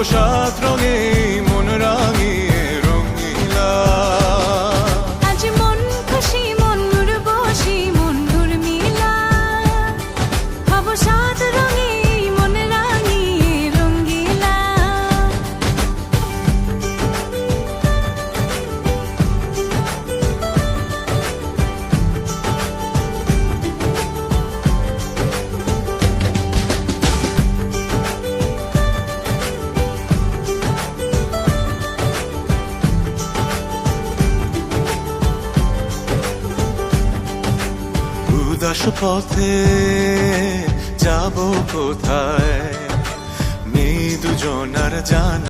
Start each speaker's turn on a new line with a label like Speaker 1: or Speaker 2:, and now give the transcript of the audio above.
Speaker 1: সাত রঙে মন রাঙিয়ে রঙিলা।
Speaker 2: আজ মন খুশি মন উর্বশী মন উর্মিলা, হব সাত রঙে মন রাঙিয়ে রঙ্গিলা।
Speaker 1: উদাস পথে যাব কোথায়, নেই দুজনার জানা।